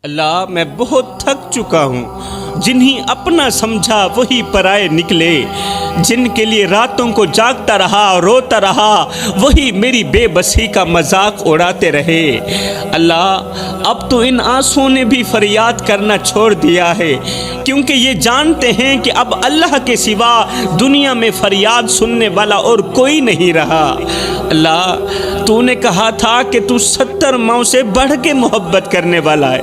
اللہ میں بہت تھک چکا ہوں، جنہیں اپنا سمجھا وہی پرائے نکلے، جن کے لیے راتوں کو جاگتا رہا روتا رہا وہی میری بے بسی کا مذاق اڑاتے رہے۔ اللہ اب تو ان آنسوؤں نے بھی فریاد کرنا چھوڑ دیا ہے، کیونکہ یہ جانتے ہیں کہ اب اللہ کے سوا دنیا میں فریاد سننے والا اور کوئی نہیں رہا۔ اللہ تو نے کہا تھا کہ تو 70 ماؤں سے بڑھ کے محبت کرنے والا ہے،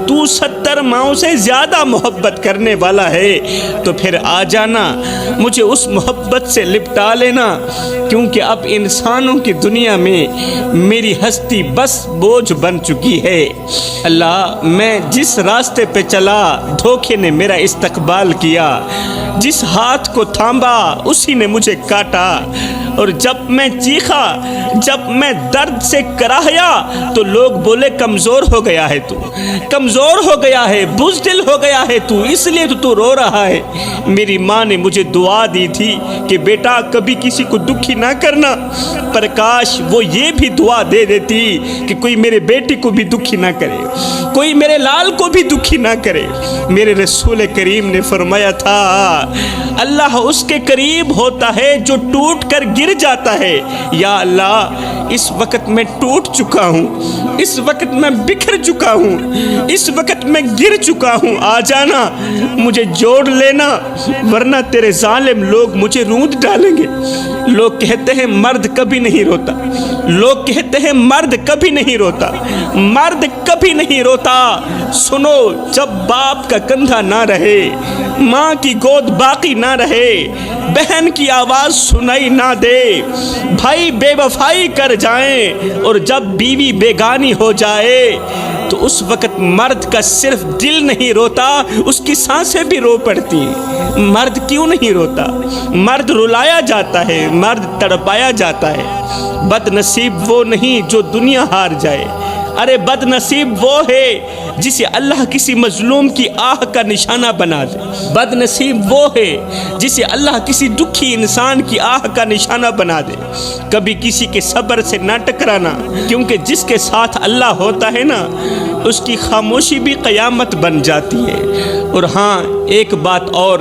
تو 70 ماؤں سے زیادہ محبت کرنے والا ہے، تو پھر آ جانا، مجھے اس محبت سے لپٹا لینا، کیونکہ اب انسانوں کی دنیا میں میری ہستی بس بوجھ بن چکی ہے۔ اللہ میں جس راستے پہ چلا دھوکے نے میرا استقبال کیا، جس ہاتھ کو تھاما اسی نے مجھے کاٹا، اور جب میں چیخا، جب میں درد سے کراہیا تو لوگ بولے کمزور ہو گیا ہے تو، کمزور ہو گیا ہے، بزدل ہو گیا ہے تو، اس لیے تو رو رہا ہے۔ میری ماں نے مجھے دعا دی تھی کہ بیٹا کبھی کسی کو دکھی نہ کرنا، پر کاش وہ یہ بھی دعا دے دیتی کہ کوئی میرے بیٹی کو بھی دکھی نہ کرے، کوئی میرے لال کو بھی دکھی نہ کرے۔ میرے رسول کریم نے فرمایا تھا اللہ اس کے قریب ہوتا ہے جو ٹوٹ کر گر جاتا ہے۔ یا اللہ اس وقت میں ٹوٹ چکا ہوں، اس وقت میں بکھر چکا ہوں، اس وقت میں گر چکا ہوں، آ جانا، مجھے جوڑ لینا، ورنہ تیرے ظالم لوگ مجھے روند ڈالیں گے۔ لوگ کہتے ہیں مرد کبھی نہیں روتا، لوگ کہتے ہیں مرد کبھی نہیں روتا، مرد کبھی نہیں روتا۔ سنو جب باپ کا کندھا نہ رہے، ماں کی گود باقی نہ رہے، بہن کی آواز سنائی نہ دے، بھائی بے وفائی کر جائیں، اور جب بیوی بیگانی ہو جائے تو اس وقت مرد کا صرف دل نہیں روتا، اس کی سانسیں بھی رو پڑتی۔ مرد کیوں نہیں روتا؟ مرد رلایا جاتا ہے، مرد تڑپایا جاتا ہے۔ بد نصیب وہ نہیں جو دنیا ہار جائے، ارے بد نصیب وہ ہے جسے اللہ کسی مظلوم کی آہ کا نشانہ بنا دے، بد نصیب وہ ہے جسے اللہ کسی دکھی انسان کی آہ کا نشانہ بنا دے۔ کبھی کسی کے صبر سے نہ ٹکرانا، کیونکہ جس کے ساتھ اللہ ہوتا ہے نا اس کی خاموشی بھی قیامت بن جاتی ہے۔ اور ہاں ایک بات اور،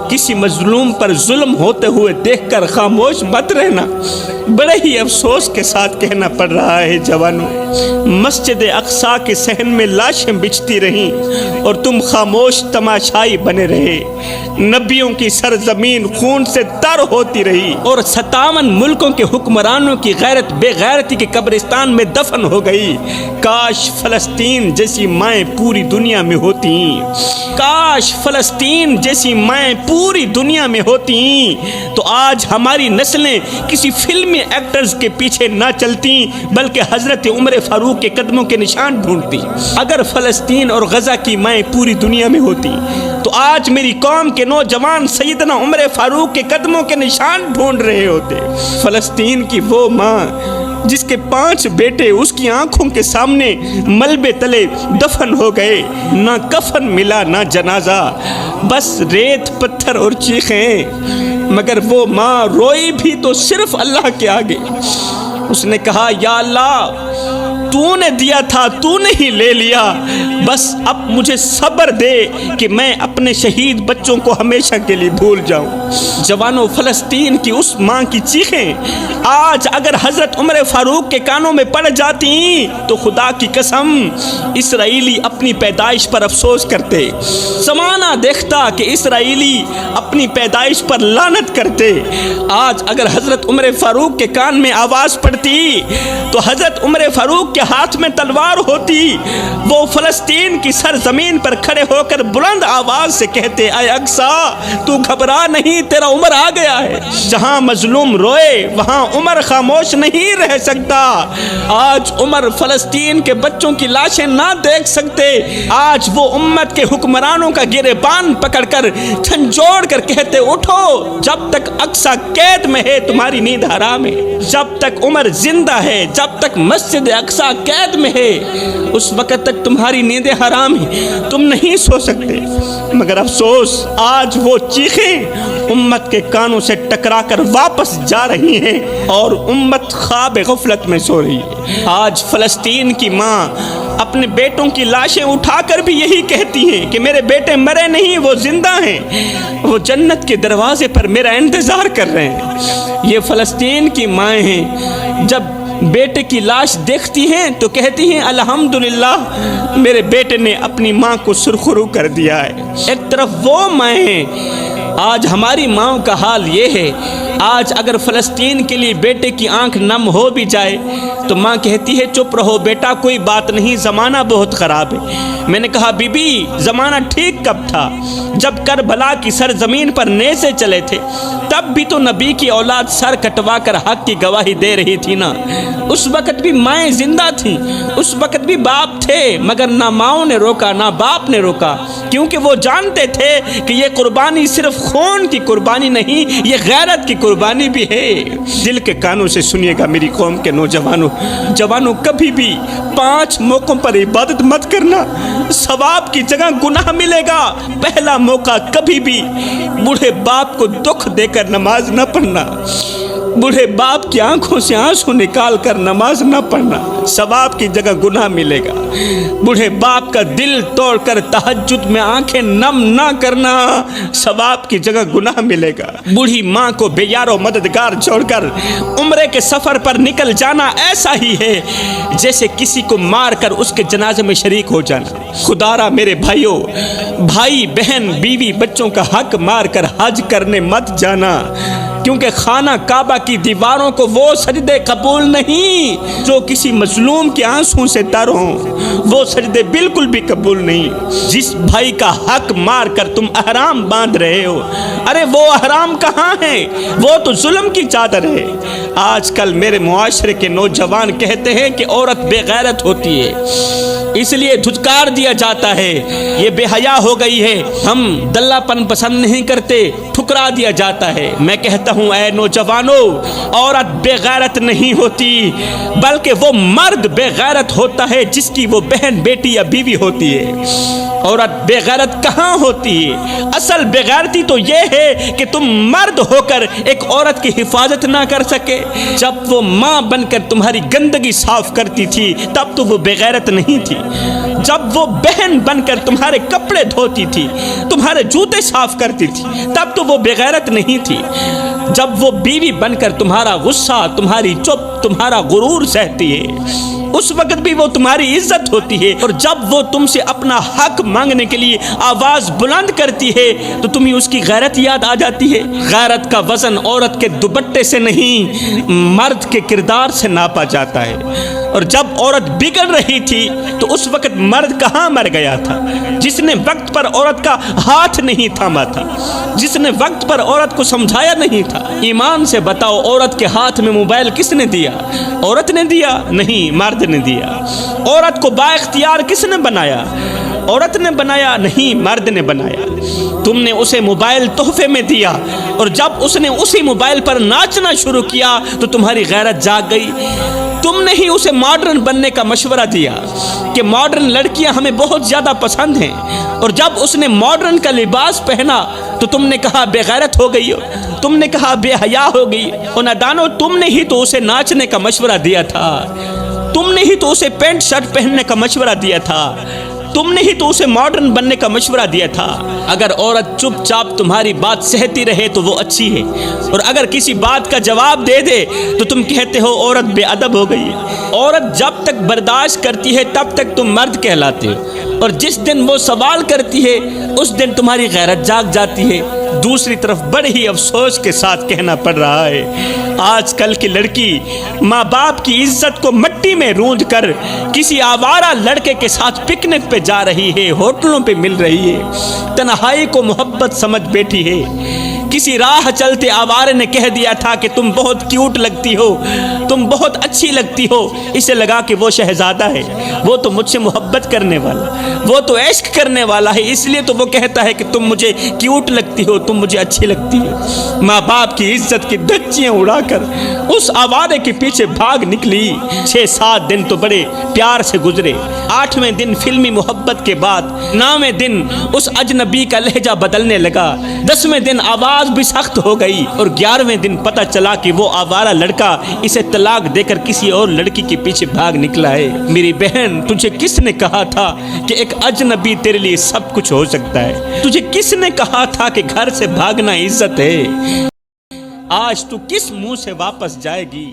کسی مظلوم پر ظلم ہوتے ہوئے دیکھ کر خاموش مت رہنا۔ بڑے ہی افسوس کے ساتھ کہنا پڑ رہا ہے جوانوں، مسجد اقصی کے صحن میں لاشیں بچتی رہیں اور تم خاموش تماشائی بنے رہے۔ نبیوں کی سرزمین خون سے تر ہوتی رہی اور 57 ملکوں کے حکمرانوں کی غیرت بے غیرتی کے قبرستان میں دفن ہو گئی۔ کاش فلسطین جیسی مائیں پوری دنیا میں ہوتی، کاش فلسطین جیسی مائیں پوری دنیا میں ہوتی، تو آج ہماری نسلیں کسی فلمی ایکٹرز کے پیچھے نہ چلتی بلکہ حضرت عمر فاروق کے قدموں کے نشان ڈھونڈتی۔ اگر فلسطین اور غزہ کی مائیں پوری دنیا میں ہوتی تو آج میری قوم کے نوجوان سیدنا عمر فاروق کے قدموں کے نشان ڈھونڈ رہے ہوتے۔ فلسطین کی وہ ماں جس کے 5 بیٹے اس کی آنکھوں کے سامنے ملبے تلے دفن ہو گئے، نہ کفن ملا نہ جنازہ، بس ریت پتھر اور چیخیں، مگر وہ ماں روئی بھی تو صرف اللہ کے آگے۔ اس نے کہا یا اللہ تو نے دیا تھا تو نے ہی لے لیا، بس اب مجھے صبر دے کہ میں اپنے شہید بچوں کو ہمیشہ کے لیے بھول جاؤں۔ جوانوں فلسطین کی اس ماں کی چیخیں آج اگر حضرت عمر فاروق کے کانوں میں پڑ جاتی تو خدا کی قسم اسرائیلی اپنی پیدائش پر افسوس کرتے، زمانہ دیکھتا کہ اسرائیلی اپنی پیدائش پر لعنت کرتے۔ آج اگر حضرت عمر فاروق کے کان میں آواز پڑتی تو حضرت عمر فاروق کے ہاتھ میں تلوار ہوتی، وہ فلسطین کی سرزمین پر کھڑے ہو کر بلند آواز سے کہتے اے اقصی تو گھبرا نہیں، تیرا عمر آ گیا ہے۔ جہاں مظلوم روئے وہاں عمر خاموش نہیں رہ سکتا۔ آج عمر فلسطین کے بچوں کی لاشیں نہ دیکھ سکتے، آج وہ امت کے حکمرانوں کا گریبان پکڑ کر جھنجھوڑ کر کہتے اٹھو، جب تک اقصی قید میں ہے تمہاری نیند حرام ہے، جب تک عمر زندہ ہے، جب تک مسجد اقصی قید میں ہے اس وقت تک تمہاری نیندیں حرام ہیں، تم نہیں سو سکتے۔ مگر افسوس آج وہ چیخیں امت کے کانوں سے ٹکرا کر واپس جا رہی ہیں اور امت خواب غفلت میں سو رہی ہے۔ آج فلسطین کی ماں اپنے بیٹوں کی لاشیں اٹھا کر بھی یہی کہتی ہیں کہ میرے بیٹے مرے نہیں، وہ زندہ ہیں، وہ جنت کے دروازے پر میرا انتظار کر رہے ہیں۔ یہ فلسطین کی مائیں ہیں، جب بیٹے کی لاش دیکھتی ہیں تو کہتی ہیں الحمدللہ میرے بیٹے نے اپنی ماں کو سرخرو کر دیا ہے۔ ایک طرف وہ مائیں ہیں، آج ہماری ماؤں کا حال یہ ہے۔ آج اگر فلسطین کے لیے بیٹے کی آنکھ نم ہو بھی جائے تو ماں کہتی ہے چپ رہو بیٹا، کوئی بات نہیں، زمانہ بہت خراب ہے۔ میں نے کہا بی بی زمانہ ٹھیک کب تھا؟ جب کربلا کی سرزمین پر نیزے چلے تھے تب بھی تو نبی کی اولاد سر کٹوا کر حق کی گواہی دے رہی تھی نا۔ اس وقت بھی مائیں زندہ تھیں، اس وقت بھی باپ تھے، مگر نہ ماؤں نے روکا نہ باپ نے روکا، کیونکہ وہ جانتے تھے کہ یہ قربانی صرف خون کی قربانی نہیں، یہ غیرت کی قربانی بھی ہے۔ دل کے کانوں سے سنیے گا میری قوم کے جوانوں، کبھی بھی 5 موقعوں پر عبادت مت کرنا، ثواب کی جگہ گناہ ملے گا۔ پہلا موقع کبھی بھی بوڑھے باپ کو دکھ دے کر نماز نہ پڑھنا، بوڑھے باپ کی آنکھوں سے آنسو نکال کر نماز نہ پڑھنا، ثواب کی جگہ گناہ ملے گا۔ بوڑھے باپ کا دل توڑ کر تہجد میں آنکھیں نم نہ کرنا، ثواب کی جگہ گناہ ملے گا۔ بوڑھی ماں کو بے یار و مددگار چھوڑ کر عمرے کے سفر پر نکل جانا ایسا ہی ہے جیسے کسی کو مار کر اس کے جنازے میں شریک ہو جانا۔ خدا را میرے بھائیوں، بھائی بہن بیوی بچوں کا حق مار کر حج کرنے مت جانا، کیونکہ خانہ کعبہ کی دیواروں کو وہ سجدے قبول نہیں جو کسی مظلوم کے آنسوں سے تر ہوں، وہ سجدے بالکل بھی قبول نہیں۔ جس بھائی کا حق مار کر تم احرام باندھ رہے ہو، ارے وہ احرام کہاں ہے؟ وہ تو ظلم کی چادر ہے۔ آج کل میرے معاشرے کے نوجوان کہتے ہیں کہ عورت بے غیرت ہوتی ہے، اس لیے دھتکار دیا جاتا ہے، یہ بے حیا ہو گئی ہے، ہم دلہ پن پسند نہیں کرتے، ٹھکرا دیا جاتا ہے۔ میں کہتا ہوں اے نوجوانوں، عورت بے غیرت نہیں ہوتی، بلکہ وہ مرد بے غیرت ہوتا ہے جس کی وہ بہن بیٹی یا بیوی ہوتی ہے۔ عورت بے غیرت کہاں ہوتی ہے؟ اصل بے غیرتی تو یہ ہے کہ تم مرد ہو کر ایک عورت کی حفاظت نہ کر سکے۔ جب وہ ماں بن کر تمہاری گندگی صاف کرتی تھی تب تو وہ بے غیرت نہیں تھی، جب وہ بہن بن کر تمہارے کپڑے دھوتی تھی، تمہارے جوتے صاف کرتی تھی تب تو وہ بے غیرت نہیں تھی، جب وہ بیوی بن کر تمہارا غصہ، تمہاری چپ، تمہارا غرور سہتی ہے اس وقت بھی وہ تمہاری عزت ہوتی ہے، اور جب وہ تم سے اپنا حق مانگنے کے لیے آواز بلند کرتی ہے تو تمہیں اس کی غیرت یاد آ جاتی ہے۔ غیرت کا وزن عورت کے دوپٹے سے نہیں مرد کے کردار سے ناپا جاتا ہے، اور جب عورت بگڑ رہی تھی تو اس وقت مرد کہاں مر گیا تھا؟ جس نے وقت پر عورت کا ہاتھ نہیں تھاما تھا، جس نے وقت پر عورت کو سمجھایا نہیں تھا۔ ایمان سے بتاؤ عورت کے ہاتھ میں موبائل کس نے دیا؟ عورت نے دیا؟ نہیں، مرد نے دیا۔ عورت کو با اختیار کس نے بنایا؟ عورت نے بنایا؟ نہیں، مرد نے بنایا۔ تم نے اسے موبائل تحفے میں دیا، اور جب اس نے اسی موبائل پر ناچنا شروع کیا تو تمہاری غیرت جاگ گئی۔ تم نے ہی اسے ماڈرن بننے کا مشورہ دیا کہ ماڈرن لڑکیاں ہمیں بہت زیادہ پسند ہیں، اور جب اس نے ماڈرن کا لباس پہنا تو تم نے کہا بے غیرت ہو گئی ہو، تم نے کہا بے حیا ہو گئی۔ اور نادانو، تم نے ہی تو اسے ناچنے کا مشورہ دیا تھا، تم نے ہی تو اسے پینٹ شرٹ پہننے کا مشورہ دیا تھا، تم نے ہی تو اسے ماڈرن بننے کا مشورہ دیا تھا۔ اگر عورت چپ چاپ تمہاری بات سہتی رہے تو وہ اچھی ہے، اور اگر کسی بات کا جواب دے دے تو تم کہتے ہو عورت بے ادب ہو گئی ہے۔ عورت جب تک برداشت کرتی ہے تب تک تم مرد کہلاتے ہو، اور جس دن وہ سوال کرتی ہے اس دن تمہاری غیرت جاگ جاتی ہے۔ دوسری طرف بڑے ہی افسوس کے ساتھ کہنا پڑ رہا ہے، آج کل کی لڑکی ماں باپ کی عزت کو مٹی میں روند کر کسی آوارہ لڑکے کے ساتھ پکنک پہ جا رہی ہے، ہوٹلوں پہ مل رہی ہے، تنہائی کو محبت سمجھ بیٹھی ہے۔ کسی راہ چلتے آوارے نے کہہ دیا تھا کہ تم بہت کیوٹ لگتی ہو، تم بہت اچھی لگتی ہو، اسے لگا کہ وہ شہزادہ ہے، وہ تو مجھ سے محبت کرنے والا، وہ تو عشق کرنے والا ہے، اس لیے تو وہ کہتا ہے کہ تم مجھے کیوٹ لگتی ہو، تم مجھے اچھی لگتی ہو۔ ماں باپ کی عزت کی دھچیاں اڑا کر اس آوارے کے پیچھے بھاگ نکلی۔ 6-7 دن تو بڑے پیار سے گزرے، 8ویں دن فلمی محبت کے بعد 9ویں دن اس اجنبی کا لہجہ بدلنے لگا، 10ویں دن آواز آواز بھی سخت ہو گئی اور 11ویں دن پتہ چلا کہ وہ آوارہ لڑکا اسے طلاق دے کر کسی اور لڑکی کے پیچھے بھاگ نکلا ہے۔ میری بہن، تجھے کس نے کہا تھا کہ ایک اجنبی تیرے لیے سب کچھ ہو سکتا ہے؟ تجھے کس نے کہا تھا کہ گھر سے بھاگنا عزت ہے؟ آج تو کس منہ سے واپس جائے گی؟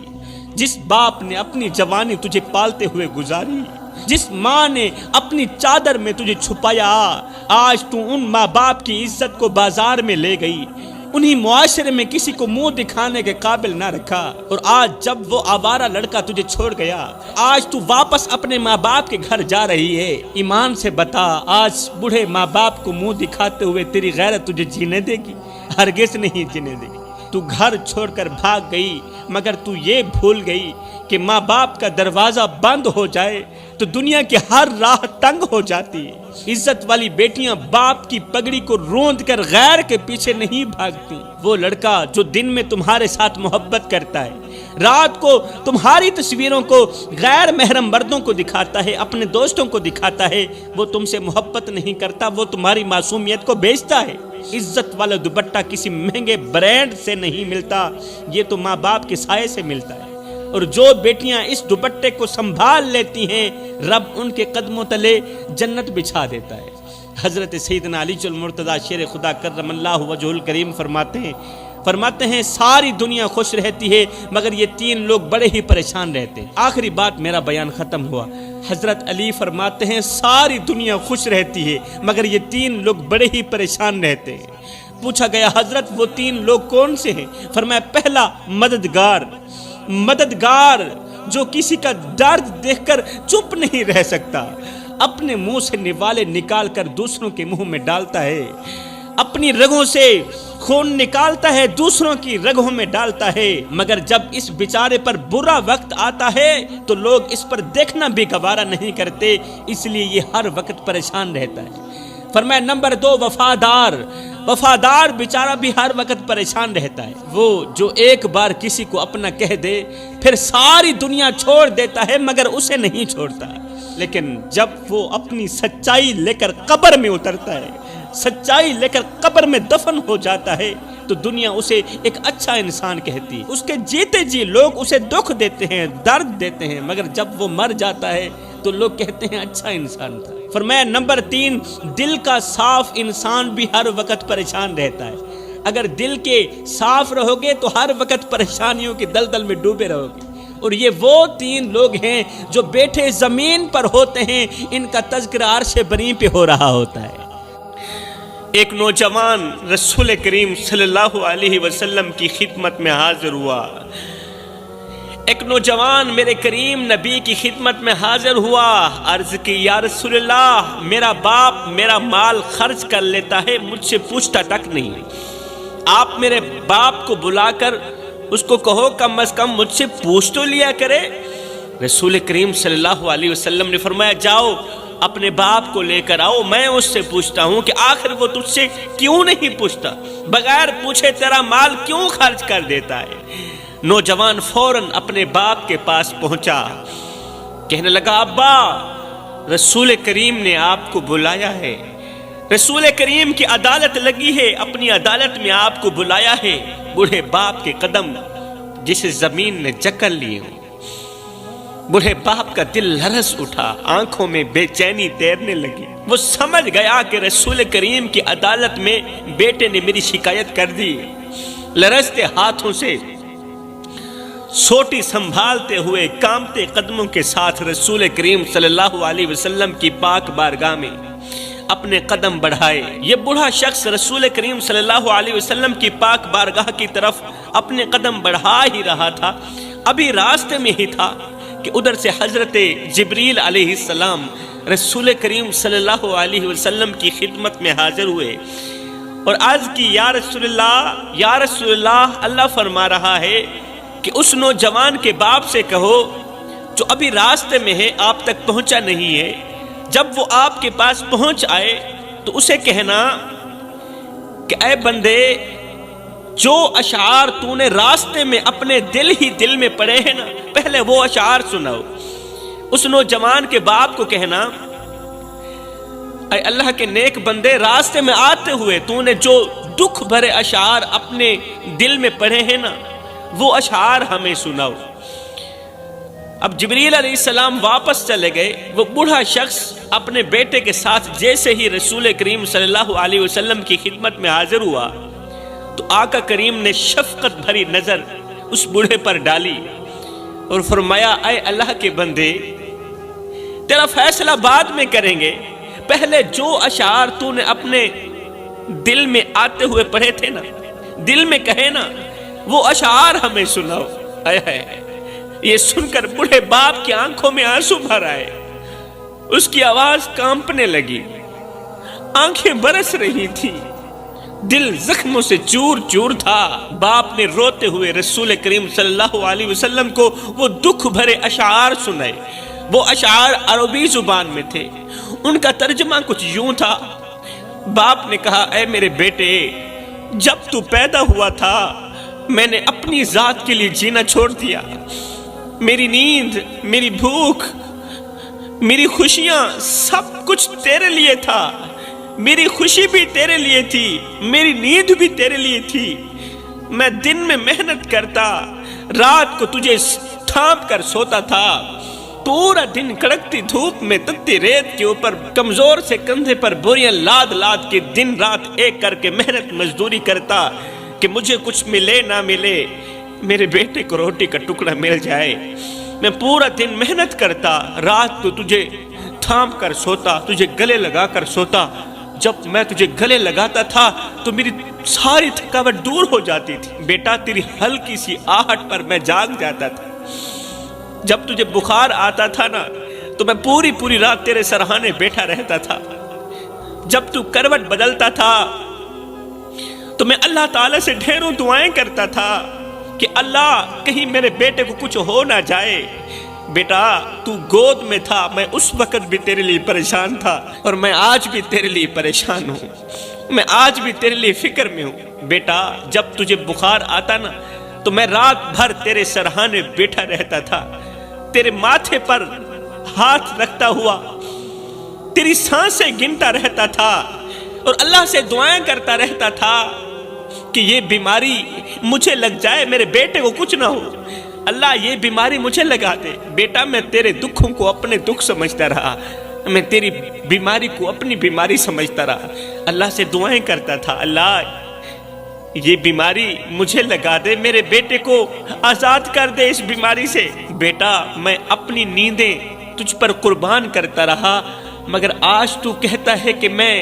جس باپ نے اپنی جوانی تجھے پالتے ہوئے گزاری، جس ماں نے اپنی چادر میں تجھے چھپایا، آج تو ان ماں باپ کی عزت کو بازار میں لے گئی، انہی معاشرے میں کسی کو منہ دکھانے کے قابل نہ رکھا، اور آج جب وہ آوارہ لڑکا تجھے چھوڑ گیا، آج تو واپس اپنے ماں باپ کے گھر جا رہی ہے۔ ایمان سے بتا، آج بوڑھے ماں باپ کو منہ دکھاتے ہوئے تیری غیرت تجھے جینے دے گی؟ ہرگز نہیں جینے دے گی۔ تو گھر چھوڑ کر بھاگ گئی، مگر تو یہ بھول گئی کہ ماں باپ کا دروازہ بند ہو جائے تو دنیا کی ہر راہ تنگ ہو جاتی ہے۔ عزت والی بیٹیاں باپ کی پگڑی کو روند کر غیر کے پیچھے نہیں بھاگتی۔ وہ لڑکا جو دن میں تمہارے ساتھ محبت کرتا ہے، رات کو تمہاری تصویروں کو غیر محرم مردوں کو دکھاتا ہے، اپنے دوستوں کو دکھاتا ہے، وہ تم سے محبت نہیں کرتا، وہ تمہاری معصومیت کو بیچتا ہے۔ عزت والا دوپٹہ کسی مہنگے برانڈ سے نہیں ملتا، یہ تو ماں باپ کے سائے سے ملتا ہے، اور جو بیٹیاں اس دوپٹے کو سنبھال لیتی ہیں، رب ان کے قدموں تلے جنت بچھا دیتا ہے۔ حضرت سیدنا علی المرتضیٰ شیر خدا کرم اللہ وجہ الکریم فرماتے ہیں ساری دنیا خوش رہتی ہے مگر یہ 3 لوگ بڑے ہی پریشان رہتے ہیں۔ آخری بات میرا بیان ختم ہوا۔ حضرت علی فرماتے ہیں ساری دنیا خوش رہتی ہے مگر یہ 3 لوگ بڑے ہی پریشان رہتے ہیں۔ پوچھا گیا حضرت وہ 3 لوگ کون سے ہیں؟ فرمایا پہلا مددگار جو کسی کا درد دیکھ کر چپ نہیں رہ سکتا، اپنے منہ سے نوالے نکال کر دوسروں کے منہ میں ڈالتا ہے، اپنی رگوں سے خون نکالتا ہے دوسروں کی رگوں میں ڈالتا ہے، مگر جب اس بیچارے پر برا وقت آتا ہے تو لوگ اس پر دیکھنا بھی گوارا نہیں کرتے، اس لیے یہ ہر وقت پریشان رہتا ہے۔ فرمایا نمبر 2 وفادار بیچارہ بھی ہر وقت پریشان رہتا ہے، وہ جو ایک بار کسی کو اپنا کہہ دے پھر ساری دنیا چھوڑ دیتا ہے مگر اسے نہیں چھوڑتا، لیکن جب وہ اپنی سچائی لے کر قبر میں اترتا ہے، سچائی لے کر قبر میں دفن ہو جاتا ہے تو دنیا اسے ایک اچھا انسان کہتی ہے۔ اس کے جیتے جی لوگ اسے دکھ دیتے ہیں، درد دیتے ہیں، مگر جب وہ مر جاتا ہے تو لوگ کہتے ہیں اچھا انسان تھا۔ فرمایا نمبر 3 دل کا صاف انسان بھی ہر وقت پریشان رہتا ہے، اگر دل کے صاف رہو گے تو ہر وقت پریشانیوں کی دلدل میں ڈوبے رہو گے، اور یہ وہ 3 لوگ ہیں جو بیٹھے زمین پر ہوتے ہیں، ان کا تذکرہ عرش بری پہ ہو رہا ہوتا ہے۔ ایک نوجوان رسول کریم صلی اللہ علیہ وسلم کی خدمت میں حاضر ہوا، ایک نوجوان میرے کریم نبی کی خدمت میں حاضر ہوا، عرض کی یا رسول اللہ میرا باپ میرا مال خرچ کر لیتا ہے، مجھ سے پوچھتا تک نہیں، آپ میرے باپ کو بلا کر اس کو کہو کم از کم مجھ سے پوچھ تو لیا کرے۔ رسول کریم صلی اللہ علیہ وسلم نے فرمایا جاؤ اپنے باپ کو لے کر آؤ، میں اس سے پوچھتا ہوں کہ آخر وہ تجھ سے کیوں نہیں پوچھتا، بغیر پوچھے تیرا مال کیوں خرچ کر دیتا ہے۔ نوجوان فوراً اپنے باپ کے پاس پہنچا، کہنے لگا ابا رسول کریم نے آپ کو بلایا ہے، رسول کریم کی عدالت لگی ہے، اپنی عدالت میں آپ کو بلایا ہے۔ بوڑھے باپ کے قدم جسے زمین نے جکڑ لیے ہوں، بوڑھے باپ کا دل لرز اٹھا، آنکھوں میں بے چینی تیرنے لگی، وہ سمجھ گیا کہ رسول کریم کی عدالت میں بیٹے نے میری شکایت کر دی۔ لرزتے ہاتھوں سے سوٹی سنبھالتے ہوئے کامتے قدموں کے ساتھ رسول کریم صلی اللہ علیہ وسلم کی پاک بارگاہ میں اپنے قدم بڑھائے۔ یہ بوڑھا شخص رسول کریم صلی اللہ علیہ وسلم کی پاک بارگاہ کی طرف اپنے قدم بڑھا ہی رہا تھا، ابھی راستے میں ہی تھا کہ ادھر سے حضرت جبریل علیہ السلام رسول کریم صلی اللہ علیہ وسلم کی خدمت میں حاضر ہوئے اور عرض کی یا رسول اللہ، اللہ فرما رہا ہے کہ اس نوجوان کے باپ سے کہو جو ابھی راستے میں ہے، آپ تک پہنچا نہیں ہے، جب وہ آپ کے پاس پہنچ آئے تو اسے کہنا کہ اے بندے جو اشعار تو نے راستے میں اپنے دل میں پڑے ہیں نا، پہلے وہ اشعار سناؤ۔ اس نوجوان کے باپ کو کہنا اے اللہ کے نیک بندے، راستے میں آتے ہوئے تو نے جو دکھ بھرے اشعار اپنے دل میں پڑھے ہیں نا، وہ اشعار ہمیں سناؤ۔ اب جبریل علیہ السلام واپس چلے گئے۔ وہ بوڑھا شخص اپنے بیٹے کے ساتھ جیسے ہی رسول کریم صلی اللہ علیہ وسلم کی خدمت میں حاضر ہوا تو آقا کریم نے شفقت بھری نظر اس بوڑھے پر ڈالی اور فرمایا، اے اللہ کے بندے، تیرا فیصلہ بعد میں کریں گے، پہلے جو اشعار تو نے اپنے دل میں آتے ہوئے پڑھے تھے نا، دل میں کہے نا، وہ اشعار ہمیں سناؤ۔ اے یہ سن کر بوڑھے باپ کی آنکھوں میں آنسو بھر آئے، اس کی آواز کانپنے لگی، آنکھیں برس رہی تھی، دل زخموں سے چور چور تھا۔ باپ نے روتے ہوئے رسول کریم صلی اللہ علیہ وسلم کو وہ دکھ بھرے اشعار سنائے۔ وہ اشعار عربی زبان میں تھے، ان کا ترجمہ کچھ یوں تھا۔ باپ نے کہا، اے میرے بیٹے، جب تو پیدا ہوا تھا میں نے اپنی ذات کے لیے جینا چھوڑ دیا، میری نیند، میری بھوک، میری خوشیاں، سب کچھ تیرے لیے تھا، میری خوشی بھی تیرے لیے تھی، میری نیند بھی تیرے لیے تھی۔ میں دن میں محنت کرتا، رات کو تجھے تھام کر سوتا تھا، پورا دن کڑکتی دھوپ میں تتی ریت کے اوپر کمزور سے کندھے پر بوریاں لاد لاد کے دن رات ایک کر کے محنت مزدوری کرتا کہ مجھے کچھ ملے نہ ملے، میرے بیٹے کو روٹی کا ٹکڑا مل جائے۔ میں پورا دن محنت کرتا، رات کو تجھے تھام کر سوتا، تجھے گلے لگا کر سوتا۔ جب میں تجھے گلے لگاتا تھا تو میری ساری تھکاوٹ دور ہو جاتی تھی۔ بیٹا، تیری ہلکی سی آہٹ پر میں جاگ جاتا تھا۔ جب تجھے بخار آتا تھا نا تو میں پوری رات تیرے سرہانے بیٹھا رہتا تھا۔ جب تو کروٹ بدلتا تھا تو میں اللہ تعالیٰ سے ڈھیروں دعائیں کرتا تھا کہ اللہ کہیں میرے بیٹے کو کچھ ہو نہ جائے۔ بیٹا، تو گود میں تھا، میں اس وقت بھی تیرے لیے پریشان تھا اور میں آج بھی تیرے لیے پریشان ہوں، میں آج بھی تیرے لیے فکر میں ہوں۔ بیٹا، جب تجھے بخار آتا نا تو میں رات بھر تیرے سرہانے بیٹھا رہتا تھا، تیرے ماتھے پر ہاتھ رکھتا ہوا تیری سانسیں گنتا رہتا تھا اور اللہ سے دعائیں کرتا رہتا تھا کہ یہ بیماری مجھے لگ جائے، میرے بیٹے کو کچھ نہ ہو، اللہ یہ بیماری مجھے لگا دے۔ بیٹا، میں تیرے دکھوں کو اپنے دکھ سمجھتا رہا، میں تیری بیماری کو اپنی بیماری سمجھتا رہا، اللہ سے دعائیں کرتا تھا، اللہ یہ بیماری مجھے لگا دے، میرے بیٹے کو آزاد کر دے اس بیماری سے۔ بیٹا، میں اپنی نیندیں تجھ پر قربان کرتا رہا، مگر آج تو کہتا ہے کہ میں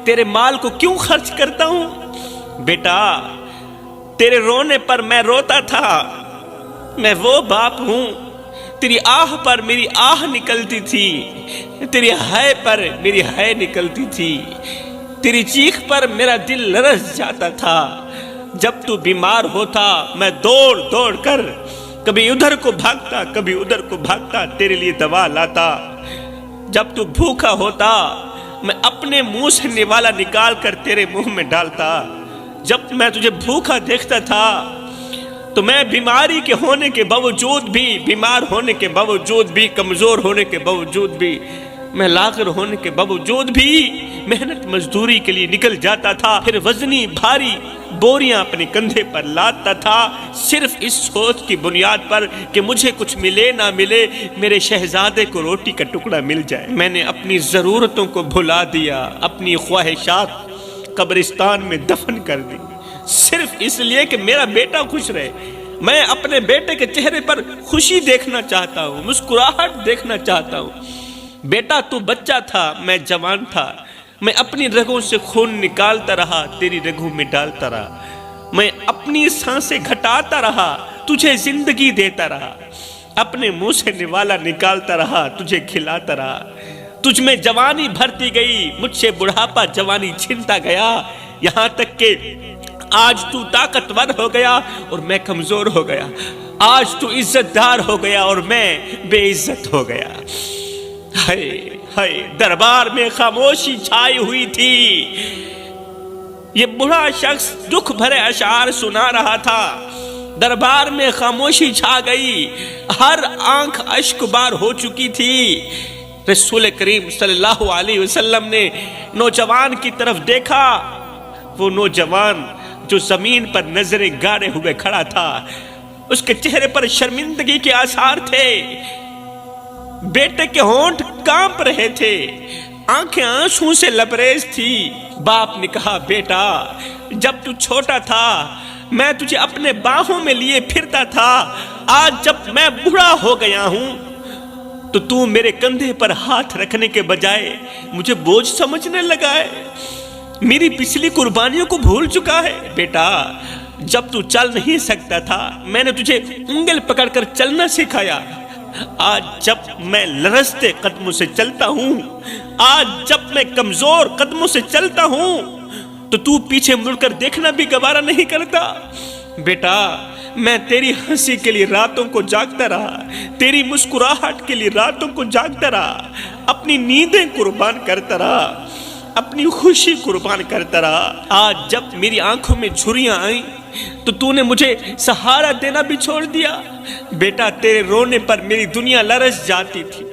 تیرے مال کو کیوں خرچ کرتا ہوں؟ بیٹا، تیرے رونے پر میں روتا تھا، میں وہ باپ ہوں، تیری آہ پر میری آہ نکلتی تھی، تیری ہائے پر میری ہائے نکلتی تھی، تیری چیخ پر میرا دل لرز جاتا تھا۔ جب تو بیمار ہوتا میں دوڑ دوڑ کر کبھی ادھر کو بھاگتا کبھی ادھر کو بھاگتا تیرے لیے دوا لاتا۔ جب تو بھوکا ہوتا میں اپنے منہ سے نوالا نکال کر تیرے منہ میں ڈالتا۔ جب میں تجھے بھوکا دیکھتا تھا تو میں بیماری کے ہونے کے باوجود بھی، بیمار ہونے کے باوجود بھی، کمزور ہونے کے باوجود بھی، میں لاغر ہونے کے باوجود بھی محنت مزدوری کے لیے نکل جاتا تھا، پھر وزنی بھاری بوریاں اپنے کندھے پر لاتا تھا، صرف اس سوچ کی بنیاد پر کہ مجھے کچھ ملے نہ ملے، میرے شہزادے کو روٹی کا ٹکڑا مل جائے۔ میں نے اپنی ضرورتوں کو بھلا دیا، اپنی خواہشات قبرستان میں دفن کر دی، صرف اس لیے کہ میرا بیٹا خوش رہے۔ میں اپنے بیٹے کے چہرے پر خوشی دیکھنا چاہتا ہوں، مسکراہٹ دیکھنا چاہتا ہوں۔ بیٹا تو بچہ تھا، میں جوان تھا، میں اپنی رگوں سے خون نکالتا رہا، تیری رگوں میں ڈالتا رہا، میں اپنی سانسیں گھٹاتا رہا، تجھے زندگی دیتا رہا، اپنے منہ سے نوالا نکالتا رہا، تجھے کھلاتا رہا، تجھ میں جوانی بھرتی گئی، مجھ سے بڑھاپا جوانی چھنتا گیا، یہاں تک کہ آج تو طاقتور ہو گیا اور میں کمزور ہو گیا، آج تو عزت دار ہو گیا اور میں بے عزت ہو گیا۔ ہائے ہائے، دربار میں خاموشی چھائی ہوئی تھی، یہ بڑھا شخص دکھ بھرے اشعار سنا رہا تھا، دربار میں خاموشی چھا گئی، ہر آنکھ اشک بار ہو چکی تھی۔ رسول کریم صلی اللہ علیہ وسلم نے نوجوان کی طرف دیکھا، وہ نوجوان جو زمین پر نظریں گاڑے ہوئے کھڑا تھا، اس کے چہرے پر شرمندگی کے آثار تھے، بیٹے کے ہونٹ کانپ رہے تھے، آنکھیں آنسوں سے لبریز تھی۔ باپ نے کہا، بیٹا جب تو چھوٹا تھا میں تجھے اپنے باہوں میں لیے پھرتا تھا، آج جب میں بوڑھا ہو گیا ہوں تو میرے کندھے پر ہاتھ رکھنے کے بجائے مجھے بوجھ سمجھنے لگا ہے، میری پچھلی قربانیوں کو بھول چکا ہے۔ بیٹا جب تو چل نہیں سکتا تھا میں نے تجھے انگل پکڑ کر چلنا سکھایا، آج جب میں لرزتے قدموں سے چلتا ہوں، آج جب میں کمزور قدموں سے چلتا ہوں تو پیچھے مڑ کر دیکھنا بھی گوارا نہیں کرتا۔ بیٹا میں تیری ہنسی کے لیے راتوں کو جاگتا رہا، تیری مسکراہٹ کے لیے راتوں کو جاگتا رہا، اپنی نیندیں قربان کرتا رہا، اپنی خوشی قربان کرتا رہا۔ آج جب میری آنکھوں میں جھریاں آئیں تو نے مجھے سہارا دینا بھی چھوڑ دیا۔ بیٹا تیرے رونے پر میری دنیا لرز جاتی تھی،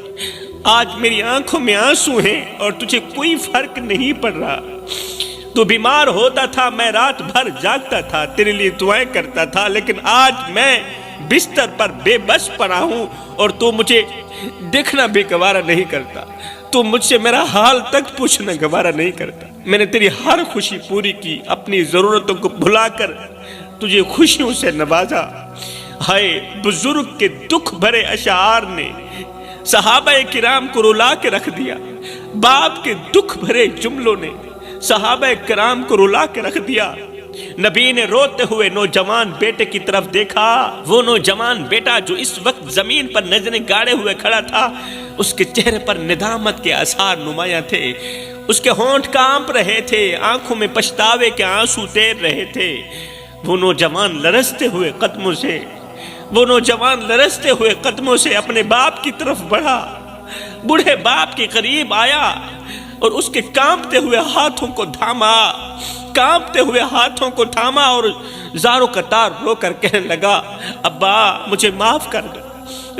آج میری آنکھوں میں آنسو ہیں اور تجھے کوئی فرق نہیں پڑ رہا۔ تو بیمار ہوتا تھا میں رات بھر جاگتا تھا، تیرے لیے دعائیں کرتا تھا، لیکن آج میں بستر پر بے بس پڑا ہوں اور تو مجھے دیکھنا بھی گوارا نہیں کرتا، تو مجھ سے میرا حال تک پوچھنا گوارا نہیں کرتا۔ میں نے تیری ہر خوشی پوری کی، اپنی ضرورتوں کو بھلا کر تجھے خوشیوں سے نوازا۔ ہائے بزرگ کے دکھ بھرے اشعار نے صحابہ کرام کو رلا کے رکھ دیا، باپ کے دکھ بھرے جملوں نے صحابہ کرام کو رلا کے رکھ دیا۔ نبی نے روتے ہوئے نوجوان بیٹے کی طرف دیکھا، وہ نوجوان بیٹا جو اس وقت زمین پر نظریں گاڑے ہوئے کھڑا تھا، اس کے چہرے پر ندامت کے آثار نمایاں تھے، اس کے ہونٹ کانپ رہے تھے، آنکھوں میں پچھتاوے کے آنسو تیر رہے تھے۔ وہ نوجوان لرزتے ہوئے قدموں سے اپنے باپ کی طرف بڑھا، بوڑھے باپ کے قریب آیا اور اس کے کانپتے ہوئے ہاتھوں کو تھاما اور زاروں قطار رو کر کہنے لگا، ابا مجھے معاف کر دو۔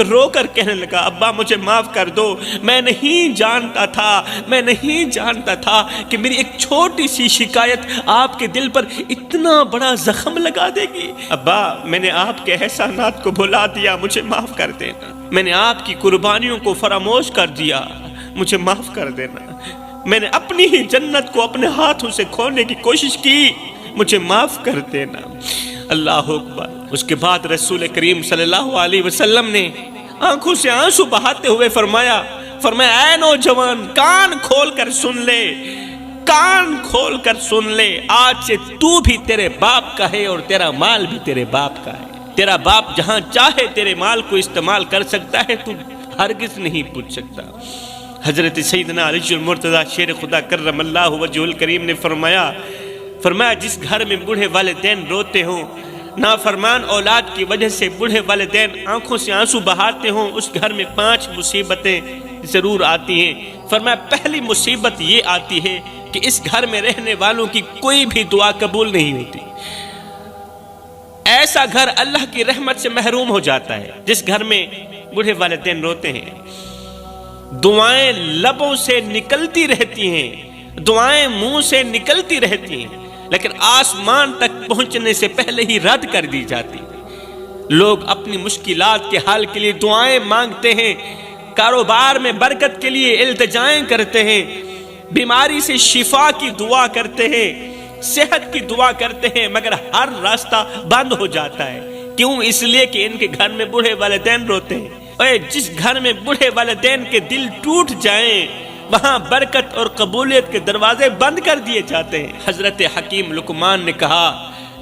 رو کر کہنے لگا، ابا مجھے معاف کر دو، میں نہیں جانتا تھا کہ میری ایک چھوٹی سی شکایت آپ کے دل پر اتنا بڑا زخم لگا دے گی۔ ابا میں نے آپ کے احسانات کو بھلا دیا، مجھے معاف کر دینا، میں نے آپ کی قربانیوں کو فراموش کر دیا، مجھے معاف کر دینا، میں نے اپنی ہی جنت کو اپنے ہاتھوں سے کھونے کی کوشش کی، مجھے معاف کر دینا۔ اللہ اکبر۔ اس کے بعد رسول کریم صلی اللہ علیہ وسلم نے آنکھوں سے آنسو بہاتے ہوئے فرمایا، اے نوجوان کان کھول کر سن لے، آج سے تو بھی تیرے باپ کا ہے اور تیرا مال بھی تیرے باپ کا ہے۔ تیرا باپ جہاں چاہے تیرے مال کو استعمال کر سکتا ہے، تو ہرگز نہیں پوچھ سکتا۔ حضرت سیدنا علی المرتضیٰ شیر خدا کرم اللہ وجہہ الکریم نے فرمایا جس گھر میں بوڑھے والدین روتے ہوں، نافرمان اولاد کی وجہ سے بوڑھے والدین آنکھوں سے آنسو بہاتے ہوں، اس گھر میں 5 مصیبتیں ضرور آتی ہیں۔ فرمایا پہلی مصیبت یہ آتی ہے کہ اس گھر میں رہنے والوں کی کوئی بھی دعا قبول نہیں ہوتی۔ ایسا گھر اللہ کی رحمت سے محروم ہو جاتا ہے جس گھر میں بوڑھے والدین روتے ہیں۔ دعائیں لبوں سے نکلتی رہتی ہیں، دعائیں منہ سے نکلتی رہتی ہیں، لیکن آسمان تک پہنچنے سے پہلے ہی رد کر دی جاتی۔ لوگ اپنی مشکلات کے حل کے لیے دعائیں مانگتے ہیں، کاروبار میں برکت کے لیے التجائیں کرتے ہیں، بیماری سے شفا کی دعا کرتے ہیں، صحت کی دعا کرتے ہیں، مگر ہر راستہ بند ہو جاتا ہے۔ کیوں؟ اس لیے کہ ان کے گھر میں بوڑھے والدین روتے ہیں۔ جس گھر میں بوڑھے والدین کے دل ٹوٹ جائیں وہاں برکت اور قبولیت کے دروازے بند کر دیے جاتے ہیں۔ حضرت حکیم لقمان نے کہا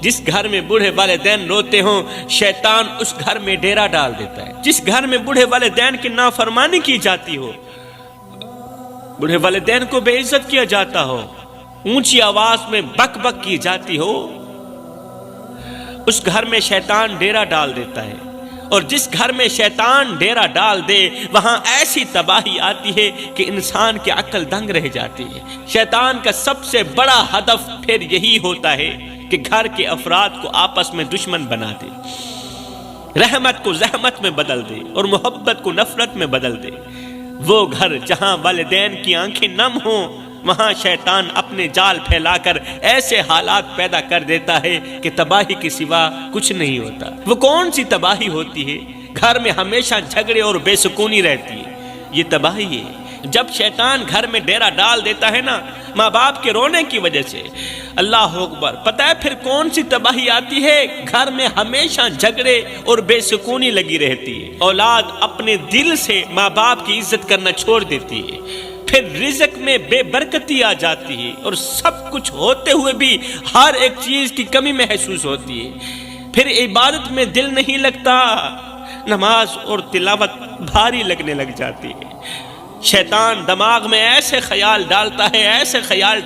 جس گھر میں بوڑھے والدین روتے ہوں شیطان اس گھر میں ڈیرا ڈال دیتا ہے۔ جس گھر میں بوڑھے والدین کی نافرمانی کی جاتی ہو، بوڑھے والدین کو بے عزت کیا جاتا ہو، اونچی آواز میں بک بک کی جاتی ہو، اس گھر میں شیطان ڈیرا ڈال دیتا ہے۔ اور جس گھر میں شیطان ڈیرا ڈال دے وہاں ایسی تباہی آتی ہے کہ انسان کی عقل دنگ رہ جاتی ہے۔ شیطان کا سب سے بڑا ہدف پھر یہی ہوتا ہے کہ گھر کے افراد کو آپس میں دشمن بنا دے، رحمت کو زحمت میں بدل دے اور محبت کو نفرت میں بدل دے۔ وہ گھر جہاں والدین کی آنکھیں نم ہوں وہاں شیطان اپنے جال پھیلا کر ایسے حالات پیدا کر دیتا ہے کہ تباہی کے سوا کچھ نہیں ہوتا۔ وہ کون سی تباہی ہوتی ہے؟ گھر میں ہمیشہ جھگڑے اور بے سکونی رہتی ہے، یہ تباہی ہے۔ جب شیطان گھر میں ڈیرا ڈال دیتا ہے نا ماں باپ کے رونے کی وجہ سے، اللہ اکبر، پتہ ہے پھر کون سی تباہی آتی ہے؟ گھر میں ہمیشہ جھگڑے اور بے سکونی لگی رہتی ہے، اولاد اپنے دل سے ماں باپ کی عزت کرنا چھوڑ دیتی ہے، پھر رزق میں بے برکتی آ جاتی ہے اور سب کچھ ہوتے ہوئے بھی ہر ایک چیز کی کمی محسوس ہوتی ہے، پھر عبادت میں دل نہیں لگتا، نماز اور تلاوت بھاری لگنے لگ جاتی ہے۔ شیطان دماغ میں ایسے خیال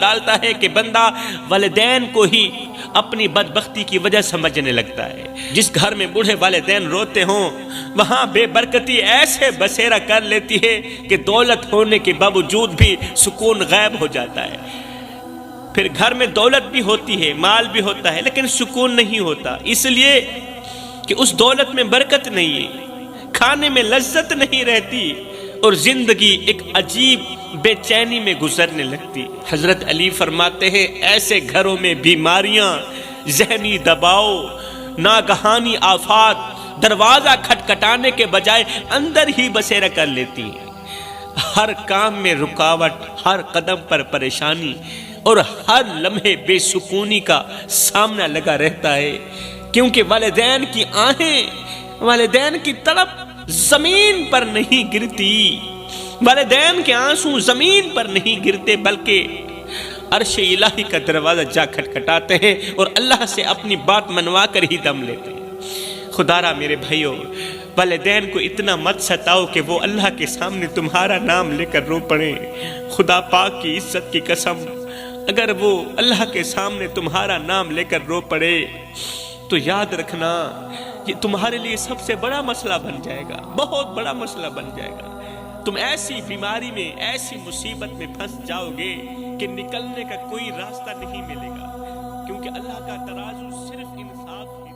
ڈالتا ہے کہ بندہ والدین کو ہی اپنی بدبختی کی وجہ سمجھنے لگتا ہے۔ جس گھر میں بوڑھے والدین روتے ہوں وہاں بے برکتی ایسے بسیرا کر لیتی ہے کہ دولت ہونے کے باوجود بھی سکون غائب ہو جاتا ہے۔ پھر گھر میں دولت بھی ہوتی ہے، مال بھی ہوتا ہے، لیکن سکون نہیں ہوتا، اس لیے کہ اس دولت میں برکت نہیں ہے، کھانے میں لذت نہیں رہتی اور زندگی ایک عجیب بے چینی میں گزرنے لگتی۔ حضرت علی فرماتے ہیں ایسے گھروں میں بیماریاں، ذہنی دباؤ، ناگہانی آفات دروازہ کھٹکھٹانے کے بجائے اندر ہی بسیرا کر لیتی ہیں۔ ہر کام میں رکاوٹ، ہر قدم پر پریشانی اور ہر لمحے بے سکونی کا سامنا لگا رہتا ہے، کیونکہ والدین کی آہیں، والدین کی تڑپ زمین پر نہیں گرتی، والدین کے آنسو زمین پر نہیں گرتے بلکہ عرش الہی کا دروازہ جا کھٹکھٹاتے ہیں اور اللہ سے اپنی بات منوا کر ہی دم لیتے ہیں۔ خدا را میرے بھائیوں، والدین کو اتنا مت ستاؤ کہ وہ اللہ کے سامنے تمہارا نام لے کر رو پڑیں۔ خدا پاک کی عزت کی قسم، اگر وہ اللہ کے سامنے تمہارا نام لے کر رو پڑے تو یاد رکھنا یہ تمہارے لیے سب سے بڑا مسئلہ بن جائے گا، بہت بڑا مسئلہ بن جائے گا۔ تم ایسی بیماری میں، ایسی مصیبت میں پھنس جاؤ گے کہ نکلنے کا کوئی راستہ نہیں ملے گا، کیونکہ اللہ کا ترازو صرف انصاف ہے۔